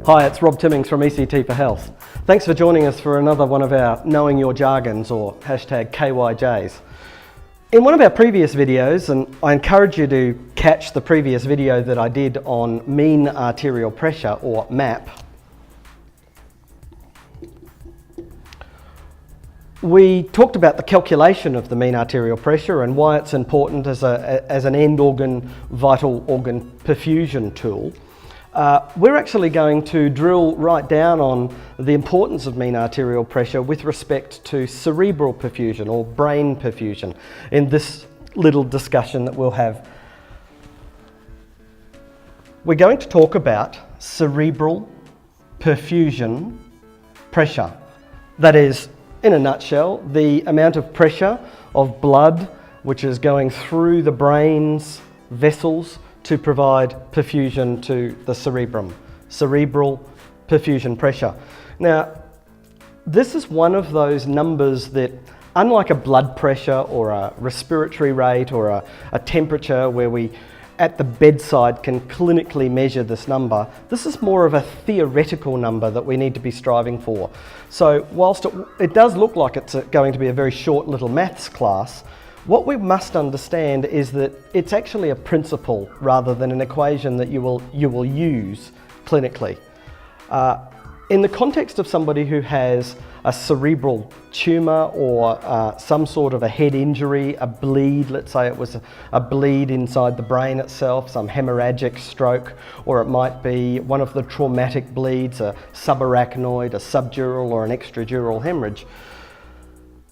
Hi, it's Rob Timmings from ECT4Health. Thanks for joining us for another one of our Knowing Your Jargons, or hashtag KYJs. In one of our previous videos, and I encourage you to catch the previous video that I did on mean arterial pressure, or MAP, we talked about the calculation of the mean arterial pressure and why it's important as an end organ, vital organ perfusion tool. We're actually going to drill right down on the importance of mean arterial pressure with respect to cerebral perfusion or brain perfusion in this little discussion that we'll have. We're going to talk about cerebral perfusion pressure. That is, in a nutshell, the amount of pressure of blood which is going through the brain's vessels to provide perfusion to the cerebrum. Cerebral perfusion pressure. Now, this is one of those numbers that, unlike a blood pressure or a respiratory rate or a temperature where we at the bedside can clinically measure this number, this is more of a theoretical number that we need to be striving for. So whilst it does look like it's going to be a very short little maths class, what we must understand is that it's actually a principle rather than an equation that you will use clinically. In the context of somebody who has a cerebral tumour or some sort of a head injury, a bleed, let's say it was a bleed inside the brain itself, some hemorrhagic stroke, or it might be one of the traumatic bleeds, a subarachnoid, a subdural or an extradural hemorrhage.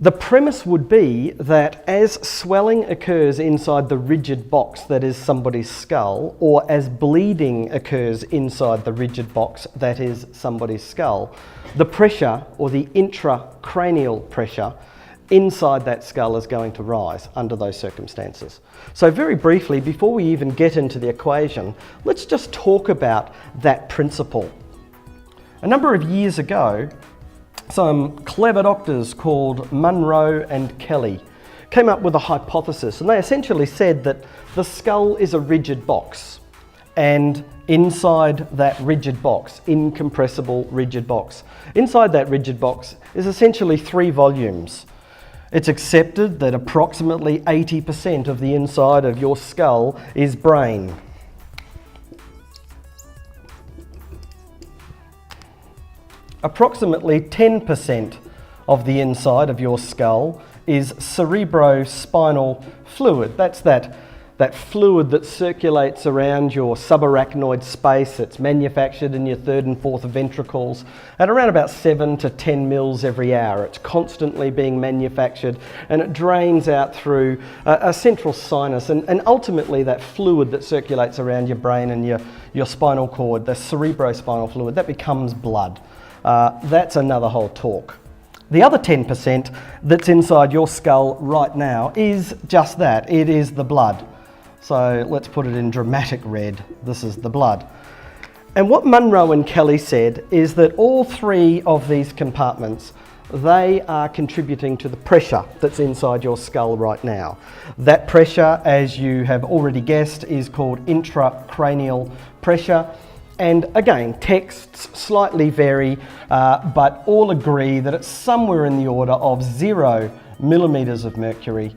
The premise would be that as swelling occurs inside the rigid box that is somebody's skull, or as bleeding occurs inside the rigid box that is somebody's skull, the pressure or the intracranial pressure inside that skull is going to rise under those circumstances. So very briefly, before we even get into the equation, let's just talk about that principle. A number of years ago, some clever doctors called Munro and Kelly came up with a hypothesis, and they essentially said that the skull is a rigid box, and inside that rigid box, incompressible rigid box, inside that rigid box is essentially 3 volumes. It's accepted that approximately 80% of the inside of your skull is brain. Approximately 10% of the inside of your skull is cerebrospinal fluid. That's that fluid that circulates around your subarachnoid space. It's manufactured in your 3rd and 4th ventricles at around about 7 to 10 mils every hour. It's constantly being manufactured, and it drains out through a central sinus, and ultimately that fluid that circulates around your brain and your spinal cord, the cerebrospinal fluid, that becomes blood. That's another whole talk. The other 10% that's inside your skull right now is just that. It is the blood. So let's put it in dramatic red. This is the blood. And what Munro and Kelly said is that all 3 of these compartments, they are contributing to the pressure that's inside your skull right now. That pressure, as you have already guessed, is called intracranial pressure. And again, texts slightly vary, but all agree that it's somewhere in the order of 0 millimeters of mercury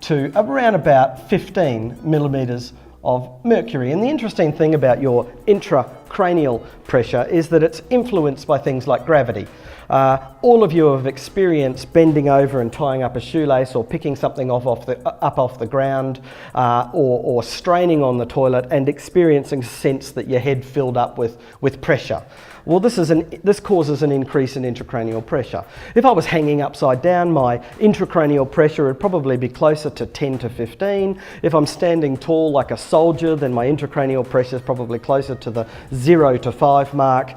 to around about 15 millimeters of mercury. And the interesting thing about your intracranial pressure is that it's influenced by things like gravity. All of you have experienced bending over and tying up a shoelace, or picking something up off the ground, or straining on the toilet and experiencing a sense that your head filled up with pressure. Well, this causes an increase in intracranial pressure. If I was hanging upside down, my intracranial pressure would probably be closer to 10 to 15. If I'm standing tall like a soldier, then my intracranial pressure is probably closer to the 0 to 5 mark.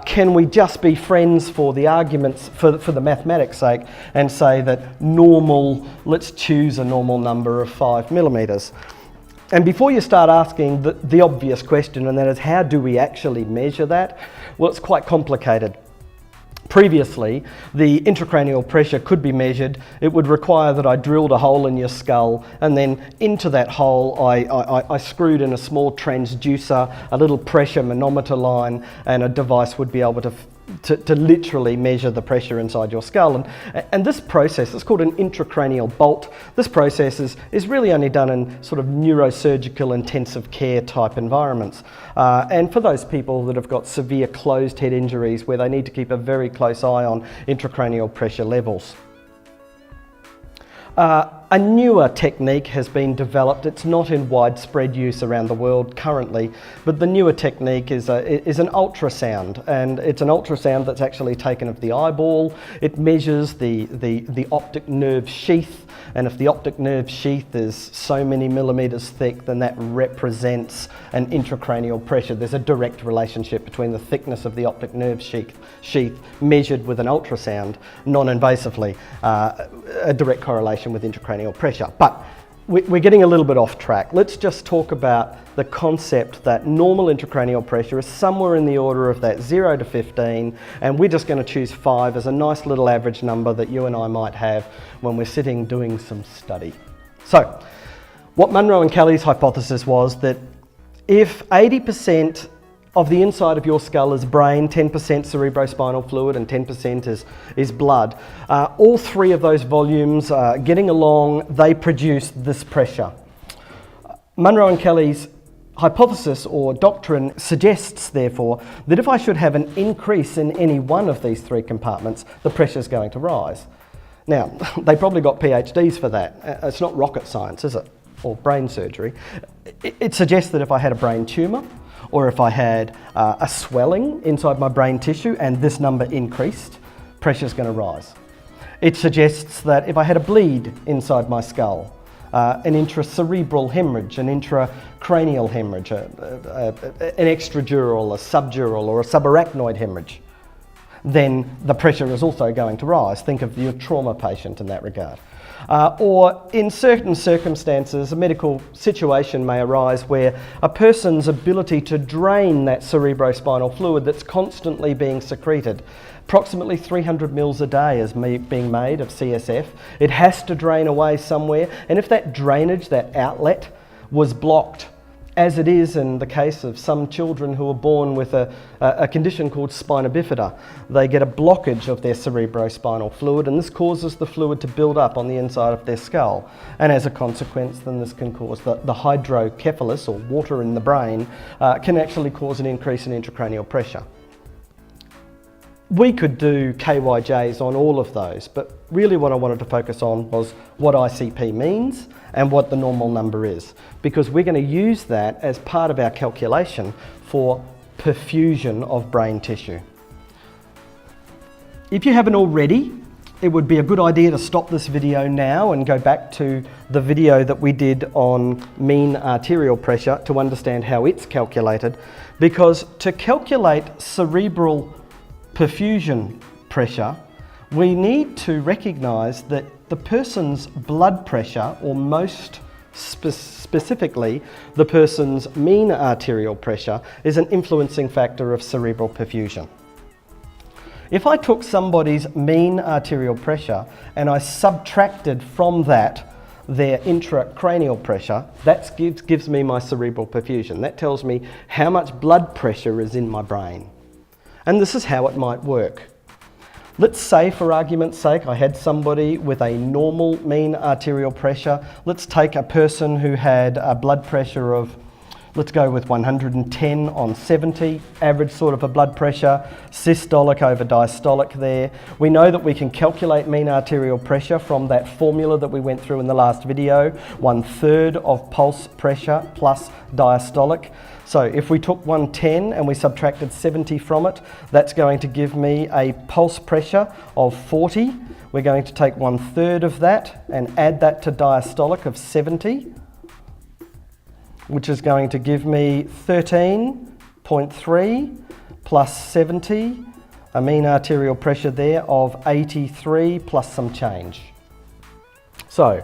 Can we just be friends for the arguments, for the mathematics' sake, and say that normal, let's choose a normal number of 5 millimeters. And before you start asking the obvious question, and that is, how do we actually measure that? Well, it's quite complicated. Previously, the intracranial pressure could be measured. It would require that I drilled a hole in your skull, and then into that hole I screwed in a small transducer, a little pressure manometer line, and a device would be able to literally measure the pressure inside your skull. And this process, it's called an intracranial bolt. This process is really only done in sort of neurosurgical intensive care type environments. And for those people that have got severe closed head injuries where they need to keep a very close eye on intracranial pressure levels. A newer technique has been developed. It's not in widespread use around the world currently, but the newer technique is an ultrasound, and it's an ultrasound that's actually taken of the eyeball. It measures the optic nerve sheath, and if the optic nerve sheath is so many millimeters thick, then that represents an intracranial pressure. There's a direct relationship between the thickness of the optic nerve sheath measured with an ultrasound, non-invasively, a direct correlation with intracranial pressure. But we're getting a little bit off track. Let's just talk about the concept that normal intracranial pressure is somewhere in the order of that 0 to 15, and we're just going to choose 5 as a nice little average number that you and I might have when we're sitting doing some study. So, what Munro and Kelly's hypothesis was that if 80% of the inside of your skull is brain, 10% cerebrospinal fluid and 10% is blood. All three of those volumes getting along, they produce this pressure. Munro and Kelly's hypothesis or doctrine suggests, therefore, that if I should have an increase in any one of these three compartments, the pressure is going to rise. Now, they probably got PhDs for that. It's not rocket science, is it? Or brain surgery. It suggests that if I had a brain tumour, or if I had a swelling inside my brain tissue and this number increased, pressure is going to rise. It suggests that if I had a bleed inside my skull, an intracerebral hemorrhage, an intracranial hemorrhage, an extradural, a subdural or a subarachnoid hemorrhage, then the pressure is also going to rise. Think of your trauma patient in that regard. Or in certain circumstances, a medical situation may arise where a person's ability to drain that cerebrospinal fluid that's constantly being secreted, approximately 300 mils a day is being made of CSF. It has to drain away somewhere, and if that drainage, that outlet, was blocked, as it is in the case of some children who are born with a condition called spina bifida. They get a blockage of their cerebrospinal fluid, and this causes the fluid to build up on the inside of their skull. And as a consequence, then this can cause the hydrocephalus, or water in the brain, can actually cause an increase in intracranial pressure. We could do KYJs on all of those, but really what I wanted to focus on was what ICP means and what the normal number is, because we're going to use that as part of our calculation for perfusion of brain tissue. If you haven't already, it would be a good idea to stop this video now and go back to the video that we did on mean arterial pressure to understand how it's calculated, because to calculate cerebral perfusion pressure, we need to recognise that the person's blood pressure, or most specifically the person's mean arterial pressure, is an influencing factor of cerebral perfusion. If I took somebody's mean arterial pressure and I subtracted from that their intracranial pressure, that gives me my cerebral perfusion. That tells me how much blood pressure is in my brain. And this is how it might work. Let's say, for argument's sake, I had somebody with a normal mean arterial pressure. Let's take a person who had a blood pressure of, let's go with 110 on 70, average sort of a blood pressure, systolic over diastolic there. We know that we can calculate mean arterial pressure from that formula that we went through in the last video, 1/3 of pulse pressure plus diastolic. So if we took 110 and we subtracted 70 from it, that's going to give me a pulse pressure of 40. We're going to take 1/3 of that and add that to diastolic of 70, which is going to give me 13.3 plus 70, a mean arterial pressure there of 83 plus some change. So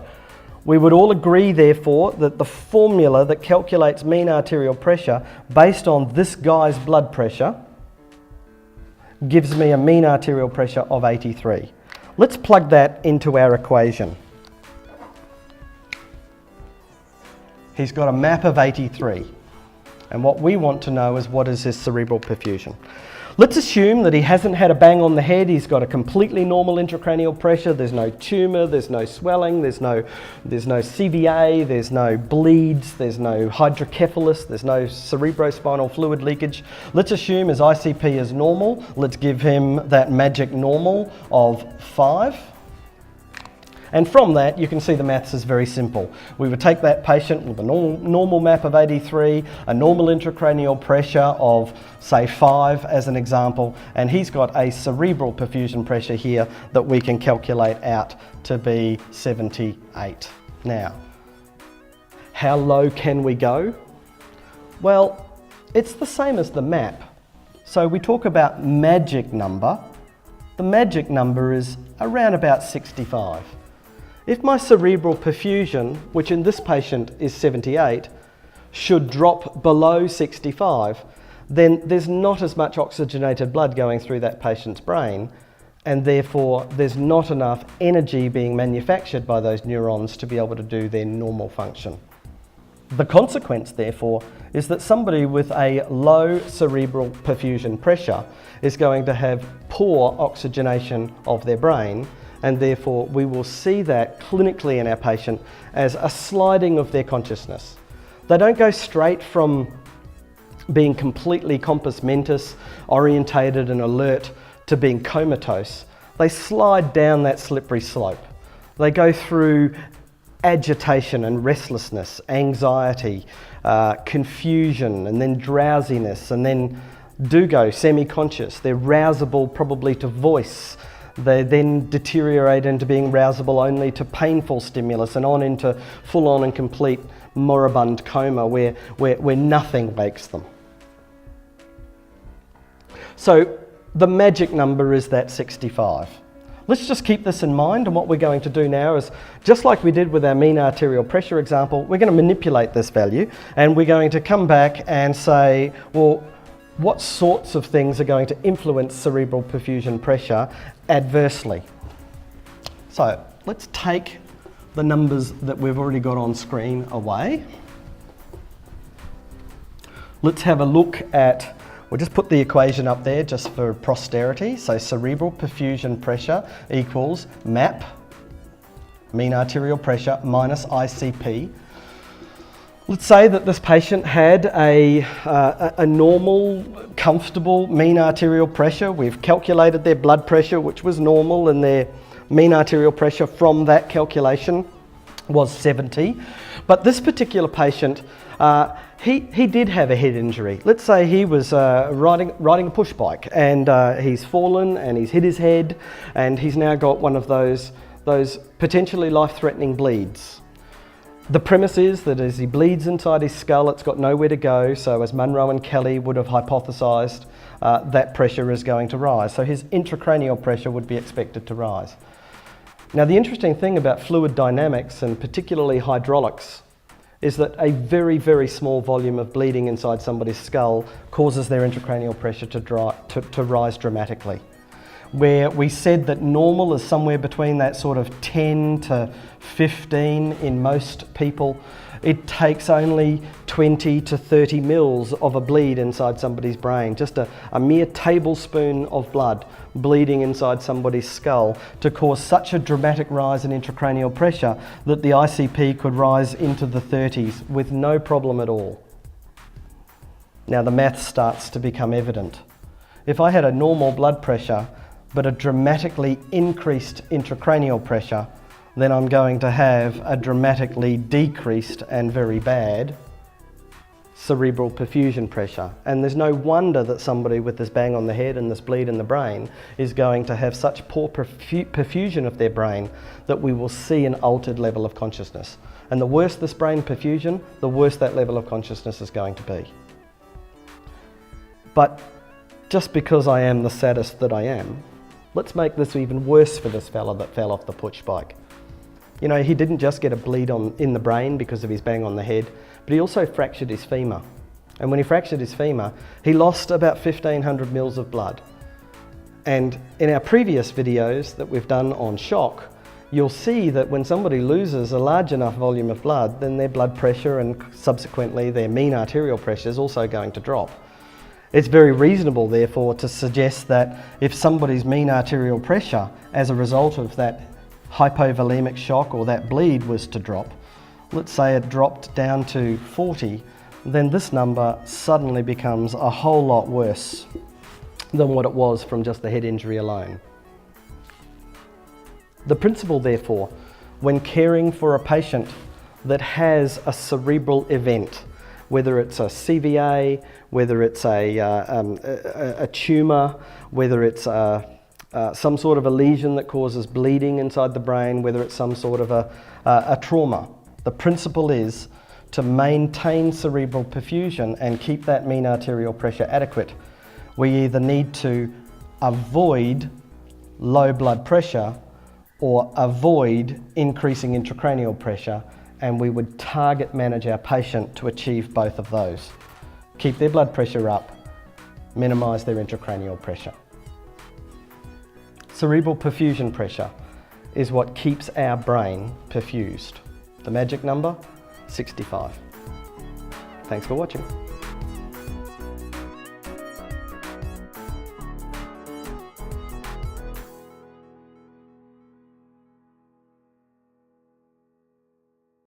we would all agree, therefore, that the formula that calculates mean arterial pressure based on this guy's blood pressure gives me a mean arterial pressure of 83. Let's plug that into our equation. He's got a map of 83. And what we want to know is what is his cerebral perfusion. Let's assume that he hasn't had a bang on the head, he's got a completely normal intracranial pressure, there's no tumour, there's no swelling, there's no CVA, there's no bleeds, there's no hydrocephalus, there's no cerebrospinal fluid leakage. Let's assume his ICP is normal. Let's give him that magic normal of 5. And from that, you can see the maths is very simple. We would take that patient with a normal map of 83, a normal intracranial pressure of, say, 5 as an example, and he's got a cerebral perfusion pressure here that we can calculate out to be 78. Now, how low can we go? Well, it's the same as the map. So we talk about magic number. The magic number is around about 65. If my cerebral perfusion, which in this patient is 78, should drop below 65, then there's not as much oxygenated blood going through that patient's brain, and therefore there's not enough energy being manufactured by those neurons to be able to do their normal function. The consequence, therefore, is that somebody with a low cerebral perfusion pressure is going to have poor oxygenation of their brain, and therefore we will see that clinically in our patient as a sliding of their consciousness. They don't go straight from being completely compos mentis, orientated and alert, to being comatose. They slide down that slippery slope. They go through agitation and restlessness, anxiety, confusion, and then drowsiness, and then do go semi-conscious. They're rousable probably to voice. They then deteriorate into being rousable only to painful stimulus and on into full-on and complete moribund coma where nothing wakes them. So the magic number is that 65. Let's just keep this in mind, and what we're going to do now is, just like we did with our mean arterial pressure example, we're going to manipulate this value and we're going to come back and say, well, what sorts of things are going to influence cerebral perfusion pressure adversely? So let's take the numbers that we've already got on screen away. Let's have a look at, we'll just put the equation up there just for posterity. So cerebral perfusion pressure equals MAP, mean arterial pressure, minus ICP. Let's say that this patient had a normal, comfortable mean arterial pressure. We've calculated their blood pressure, which was normal, and their mean arterial pressure from that calculation was 70. But this particular patient, he did have a head injury. Let's say he was riding a push bike, and he's fallen and he's hit his head, and he's now got one of those potentially life-threatening bleeds. The premise is that as he bleeds inside his skull, it's got nowhere to go, so as Munro and Kelly would have hypothesised, that pressure is going to rise. So his intracranial pressure would be expected to rise. Now, the interesting thing about fluid dynamics, and particularly hydraulics, is that a very, very small volume of bleeding inside somebody's skull causes their intracranial pressure to rise dramatically. Where we said that normal is somewhere between that sort of 10 to 15 in most people, it takes only 20 to 30 mils of a bleed inside somebody's brain, just a mere tablespoon of blood bleeding inside somebody's skull to cause such a dramatic rise in intracranial pressure that the ICP could rise into the 30s with no problem at all. Now the math starts to become evident. If I had a normal blood pressure but a dramatically increased intracranial pressure, then I'm going to have a dramatically decreased and very bad cerebral perfusion pressure. And there's no wonder that somebody with this bang on the head and this bleed in the brain is going to have such poor perfusion of their brain that we will see an altered level of consciousness. And the worse this brain perfusion, the worse that level of consciousness is going to be. But just because I am the saddest that I am, let's make this even worse for this fella that fell off the push bike. You know, he didn't just get a bleed in the brain because of his bang on the head, but he also fractured his femur. And when he fractured his femur, he lost about 1,500 mils of blood. And in our previous videos that we've done on shock, you'll see that when somebody loses a large enough volume of blood, then their blood pressure and subsequently their mean arterial pressure is also going to drop. It's very reasonable, therefore, to suggest that if somebody's mean arterial pressure as a result of that hypovolemic shock or that bleed was to drop, let's say it dropped down to 40, then this number suddenly becomes a whole lot worse than what it was from just the head injury alone. The principle, therefore, when caring for a patient that has a cerebral event, whether it's a CVA, whether it's a tumour, whether it's some sort of a lesion that causes bleeding inside the brain, whether it's some sort of a trauma, the principle is to maintain cerebral perfusion and keep that mean arterial pressure adequate. We either need to avoid low blood pressure or avoid increasing intracranial pressure, and we would target manage our patient to achieve both of those. Keep their blood pressure up, minimise their intracranial pressure. Cerebral perfusion pressure is what keeps our brain perfused. The magic number, 65. Thanks for watching.